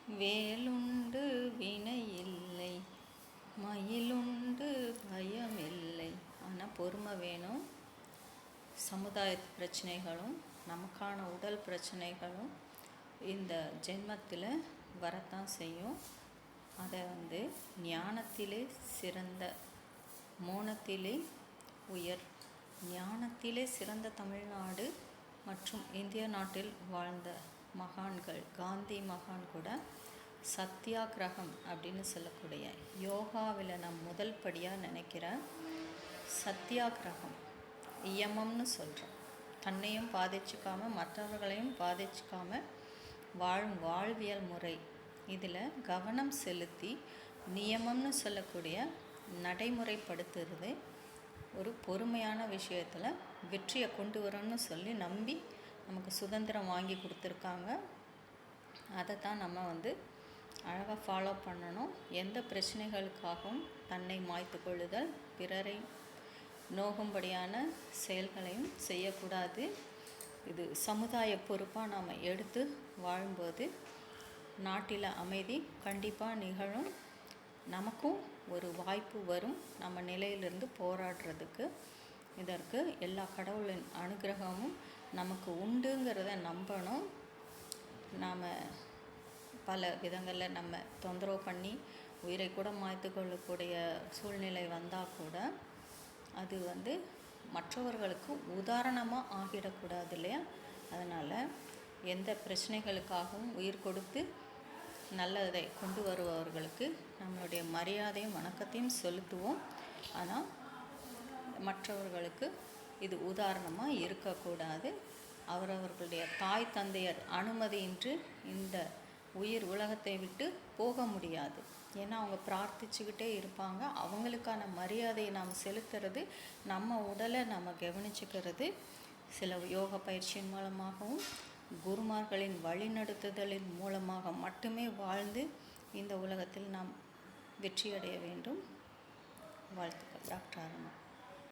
வேலுண்டு வினையில்லை, மயிலுண்டு பயமில்லை. ஆனால் பொறுமை வேணும். சமுதாய பிரச்சனைகளும் நமக்கான உடல் பிரச்சனைகளும் இந்த ஜென்மத்தில் வரத்தான் செய்யும். அதை ஞானத்திலே சிறந்த, மோனத்திலே உயர். ஞானத்திலே சிறந்த தமிழ்நாடு மற்றும் இந்திய நாட்டில் வாழ்ந்த மகான்கள், காந்தி மகான் கூட சத்தியாகிரகம் அப்படின்னு சொல்லக்கூடிய யோகாவில் நான் முதல் படியாக நினைக்கிறேன். சத்தியாகிரகம் இயமம்னு சொல்கிறோம். தன்னையும் பாதிச்சுக்காமல் மற்றவர்களையும் பாதிச்சுக்காமல் வாழும் வாழ்வியல் முறை. இதில் கவனம் செலுத்தி நியமம்னு சொல்லக்கூடிய நடைமுறைப்படுத்துறது ஒரு பொறுமையான விஷயத்தில் வெற்றியை கொண்டு வரணும்னு சொல்லி நம்பி நமக்கு சுதந்திரம் வாங்கி கொடுத்துருக்காங்க. அதை தான் நம்ம அழகாக ஃபாலோ பண்ணணும். எந்த பிரச்சனைகளுக்காகவும் தன்னை மாய்த்து கொள்ளுதல், பிறரை நோகும்படியான செயல்களையும் செய்யக்கூடாது. இது சமுதாய பொறுப்பாக நாம் எடுத்து வாழும்போது நாட்டில் அமைதி கண்டிப்பாக நிகழும். நமக்கும் ஒரு வாய்ப்பு வரும் நம்ம நிலையிலிருந்து போராடுறதுக்கு. இதற்கு எல்லா கடவுளின் அனுகிரகமும் நமக்கு உண்டுங்கிறத நம்பணும். நாம் பல விதங்களில் நம்ம தொந்தரவு பண்ணி உயிரை கூட மாய்த்து கொள்ளக்கூடிய சூழ்நிலை வந்தால் கூட அது மற்றவர்களுக்கு உதாரணமாக ஆகிடக்கூடாது இல்லையா? அதனால் எந்த பிரச்சனைகளுக்காகவும் உயிர் கொடுத்து நல்லதை கொண்டு வருபவர்களுக்கு நம்மளுடைய மரியாதையும் வணக்கத்தையும் செலுத்துவோம். ஆனால் மற்றவர்களுக்கு இது உதாரணமாக இருக்கக்கூடாது. அவரவர்களுடைய தாய் தந்தையர் அனுமதியின்றி இந்த உயிர் உலகத்தை விட்டு போக முடியாது. ஏன்னா அவங்க பிரார்த்திச்சுக்கிட்டே இருப்பாங்க. அவங்களுக்கான மரியாதையை நாம் செலுத்துறது, நம்ம உடலை நம்ம கவனிச்சுக்கிறது சில யோக பயிற்சியின் மூலமாகவும் குருமார்களின் வழிநடத்துதலின் மூலமாக மட்டுமே வாழ்ந்து இந்த உலகத்தில் நாம் வெற்றியடைய வேண்டும். வாழ்த்துக்கள். டாக்டர் ஆரம்பம்.